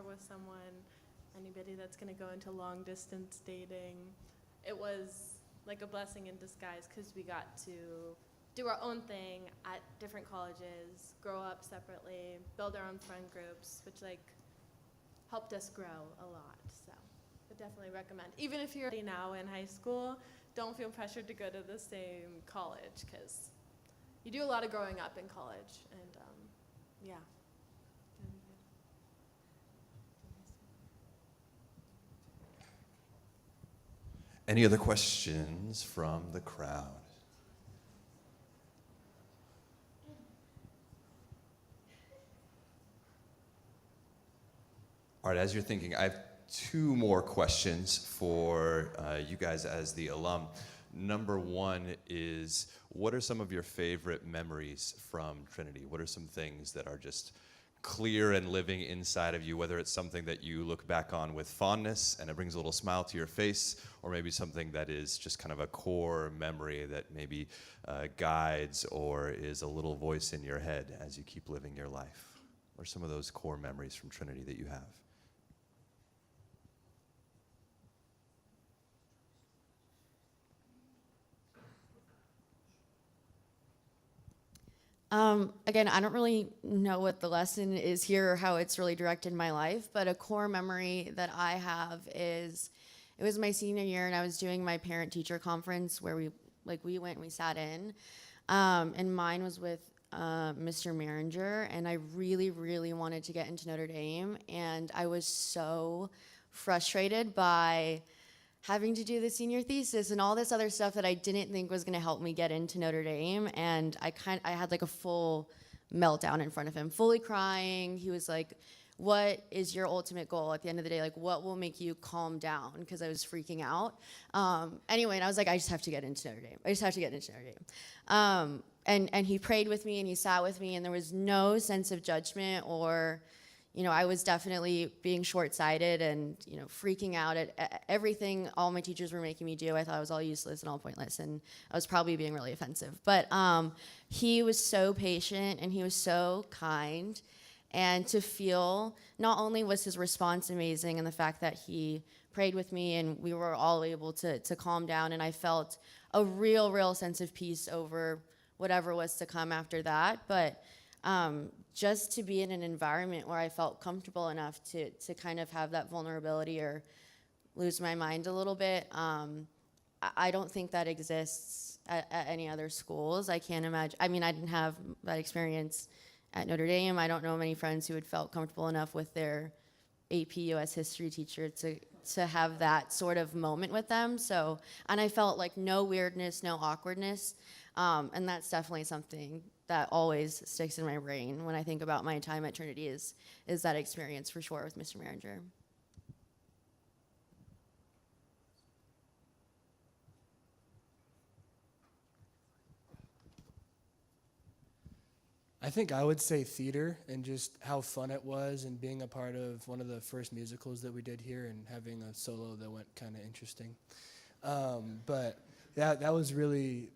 with someone, anybody that's going to go into long distance dating. It was like a blessing in disguise because we got to do our own thing at different colleges, grow up separately, build our own friend groups, which like helped us grow a lot. So I definitely recommend. Even if you're already now in high school, don't feel pressured to go to the same college because you do a lot of growing up in college. And yeah. Any other questions from the crowd? All right, as you're thinking, I have two more questions for you guys as the alum. Number one is, what are some of your favorite memories from Trinity? What are some things that are just clear and living inside of you, whether it's something that you look back on with fondness and it brings a little smile to your face, or maybe something that is just kind of a core memory that maybe guides or is a little voice in your head as you keep living your life? What are some of those core memories from Trinity that you have? Again, I don't really know what the lesson is here or how it's really directed my life, but a core memory that I have is, it was my senior year and I was doing my parent-teacher conference where we went and we sat in, and mine was with Mr. Maringer, and I really, really wanted to get into Notre Dame, and I was so frustrated by having to do the senior thesis and all this other stuff that I didn't think was going to help me get into Notre Dame. And I had like a full meltdown in front of him, fully crying. He was like, what is your ultimate goal at the end of the day? Like, what will make you calm down? Because I was freaking out. Anyway, and I was like, I just have to get into Notre Dame. I just have to get into Notre Dame. And he prayed with me and he sat with me, and there was no sense of judgment or, you know, I was definitely being short-sighted and, you know, freaking out at everything all my teachers were making me do. I thought I was all useless and all pointless, and I was probably being really offensive. But he was so patient and he was so kind. And to feel, not only was his response amazing and the fact that he prayed with me and we were all able to calm down, and I felt a real sense of peace over whatever was to come after that. But just to be in an environment where I felt comfortable enough to kind of have that vulnerability or lose my mind a little bit, I don't think that exists at any other schools. I can't imagine. I mean, I didn't have that experience at Notre Dame. I don't know many friends who had felt comfortable enough with their AP US history teacher to have that sort of moment with them. So, and I felt like no weirdness, no awkwardness. And that's definitely something that always sticks in my brain when I think about my time at Trinity is that experience for sure with Mr. Maringer. I think I would say theater, and just how fun it was, and being a part of one of the first musicals that we did here and having a solo that went kind of interesting. But yeah, that was a really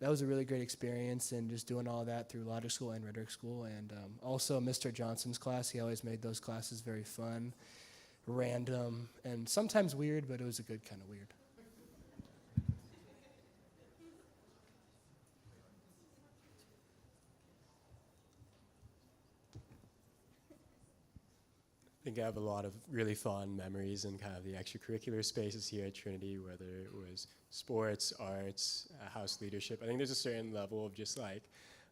great experience, and just doing all that through Logic School and Rhetoric School. And also Mr. Johnson's class, he always made those classes very fun, random, and sometimes weird, but it was a good kind of weird. I think I have a lot of really fond memories in kind of the extracurricular spaces here at Trinity, whether it was sports, arts, house leadership. I think there's a certain level of just like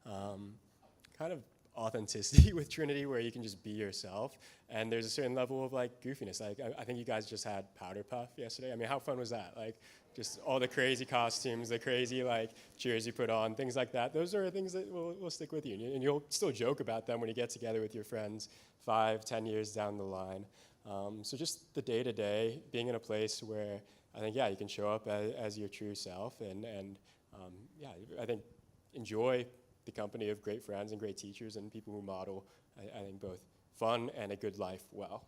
kind of authenticity with Trinity where you can just be yourself. And there's a certain level of like goofiness. Like I think you guys just had Powder Puff yesterday. I mean, how fun was that? Like just all the crazy costumes, the crazy like cheers you put on, things like that. Those are things that will stick with you. And you'll still joke about them when you get together with your friends 5-10 years down the line. So just the day-to-day, being in a place where I think, yeah, you can show up as your true self and yeah, I think enjoy the company of great friends and great teachers and people who model, I think, both fun and a good life well.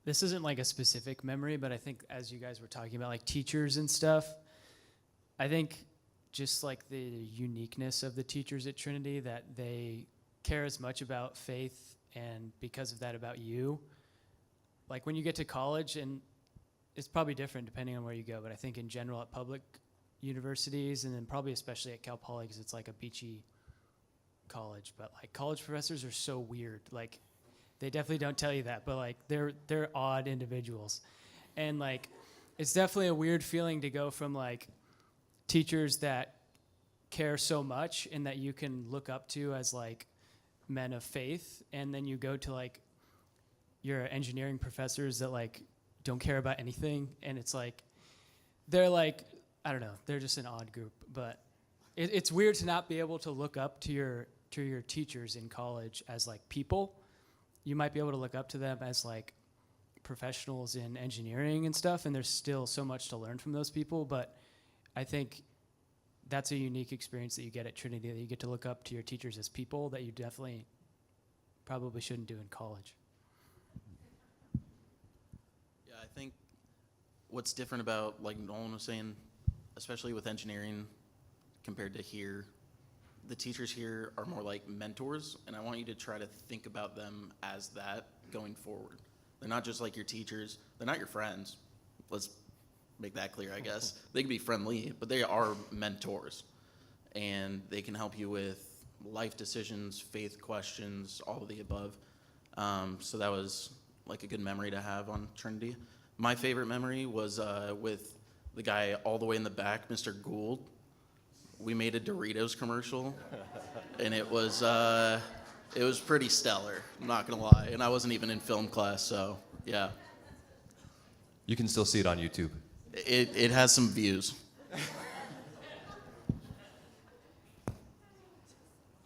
This isn't like a specific memory, but I think as you guys were talking about like teachers and stuff, I think just like the uniqueness of the teachers at Trinity, that they care as much about faith and because of that about you. Like when you get to college, and it's probably different depending on where you go, but I think in general at public universities, and then probably especially at Cal Poly, because it's like a beachy college, but like college professors are so weird. Like they definitely don't tell you that, but like they're odd individuals. And like it's definitely a weird feeling to go from like teachers that care so much and that you can look up to as like men of faith, and then you go to like your engineering professors that like don't care about anything, and it's like they're like, I don't know, they're just an odd group. But it's weird to not be able to look up to your teachers in college as like people. You might be able to look up to them as like professionals in engineering and stuff, and there's still so much to learn from those people. But I think that's a unique experience that you get at Trinity, that you get to look up to your teachers as people that you definitely probably shouldn't do in college. Yeah, I think what's different about, like Nolan was saying, especially with engineering compared to here, the teachers here are more like mentors, and I want you to try to think about them as that going forward. They're not just like your teachers. They're not your friends. Let's make that clear, I guess. They can be friendly, but they are mentors, and they can help you with life decisions, faith questions, all of the above. So that was like a good memory to have on Trinity. My favorite memory was with the guy all the way in the back, Mr. Gould. We made a Doritos commercial, and it was pretty stellar, I'm not gonna lie. And I wasn't even in film class, so yeah. You can still see it on YouTube. It has some views.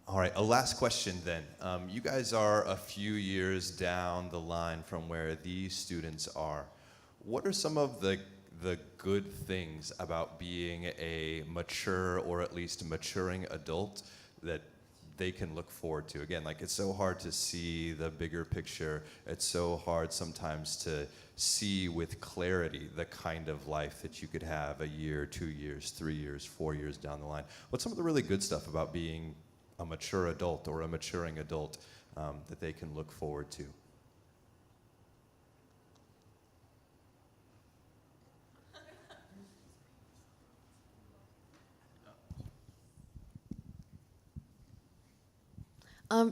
All right, a last question then. You guys are a few years down the line from where these students are. What are some of the good things about being a mature, or at least maturing adult, that they can look forward to? Again, like, it's so hard to see the bigger picture. It's so hard sometimes to see with clarity the kind of life that you could have a year, 2 years, 3 years, 4 years down the line. What's some of the really good stuff about being a mature adult or a maturing adult that they can look forward to?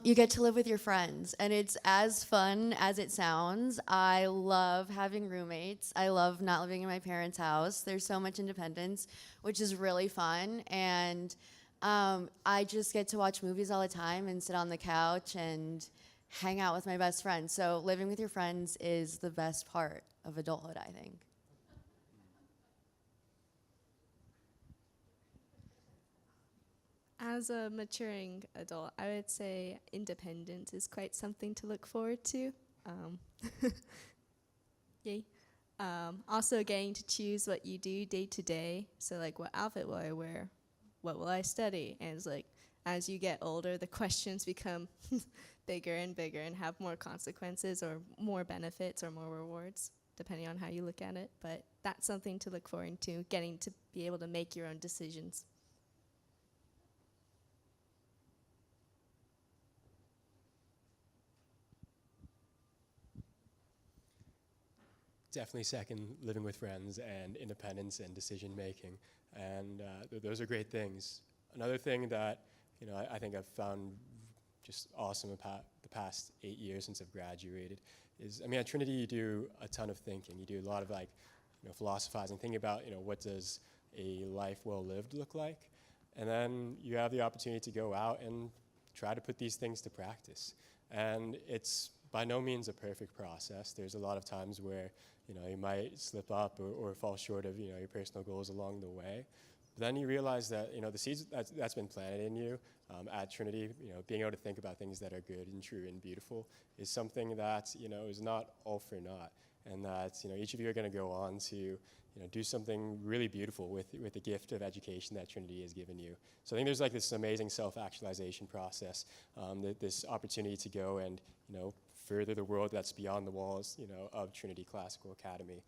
You get to live with your friends, and it's as fun as it sounds. I love having roommates. I love not living in my parents' house. There's so much independence, which is really fun. And I just get to watch movies all the time and sit on the couch and hang out with my best friends. So living with your friends is the best part of adulthood, I think. As a maturing adult, I would say independence is quite something to look forward to. Yay. Also getting to choose what you do day to day. So like, what outfit will I wear? What will I study? And it's like, as you get older, the questions become bigger and bigger and have more consequences or more benefits or more rewards, depending on how you look at it. But that's something to look forward to, getting to be able to make your own decisions. Definitely second, living with friends and independence and decision making, and those are great things. Another thing that I think I've found just awesome about the past 8 years since I've graduated is, at Trinity you do a ton of thinking. You do a lot of philosophizing, thinking about what does a life well lived look like, and then you have the opportunity to go out and try to put these things to practice. And it's by no means a perfect process. There's a lot of times where you might slip up or fall short of your personal goals along the way. But then you realize that the seeds that's been planted in you at Trinity, being able to think about things that are good and true and beautiful is something that is not all for naught, and that each of you are going to go on to do something really beautiful with the gift of education that Trinity has given you. So I think there's this amazing self-actualization process, this opportunity to go and further the world that's beyond the walls of Trinity Classical Academy,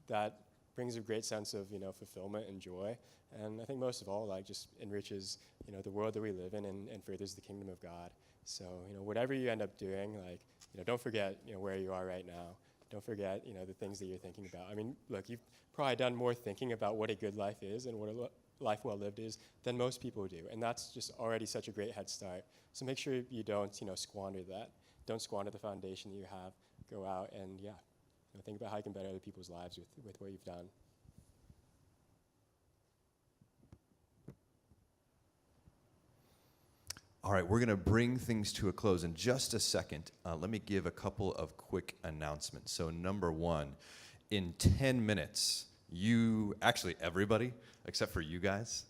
that brings a great sense of, fulfillment and joy. And I think most of all, like, just enriches, the world that we live in and furthers the kingdom of God. So, whatever you end up doing, like, don't forget, where you are right now. Don't forget, the things that you're thinking about. I mean, look, you've probably done more thinking about what a good life is and what a life well lived is than most people do. And that's just already such a great head start. So make sure you don't, squander that. Don't squander the foundation that you have. Go out and, think about how you can better other people's lives with what you've done. All right, we're going to bring things to a close in just a second. Let me give a couple of quick announcements. So number one, in 10 minutes, everybody, except for you guys,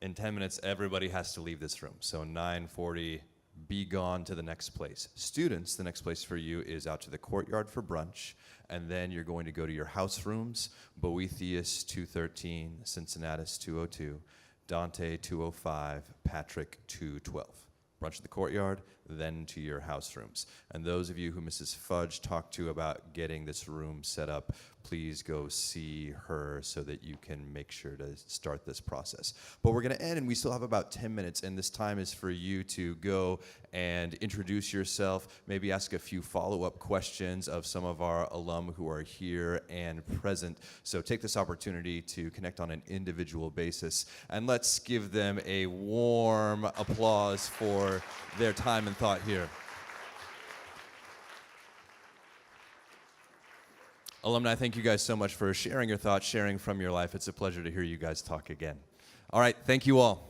in 10 minutes, everybody has to leave this room. So 9:40, be gone to the next place. Students, the next place for you is out to the courtyard for brunch, and then you're going to go to your house rooms, Boethius 213, Cincinnatus 202, Dante 205, Patrick 212. Brunch in the courtyard, then to your house rooms. And those of you who Mrs. Fudge talked to about getting this room set up, please go see her so that you can make sure to start this process. But we're going to end, and we still have about 10 minutes, and this time is for you to go and introduce yourself, maybe ask a few follow-up questions of some of our alum who are here and present. So take this opportunity to connect on an individual basis, and let's give them a warm applause for their time and thought here. Alumni, thank you guys so much for sharing your thoughts, sharing from your life. It's a pleasure to hear you guys talk again. All right, thank you all.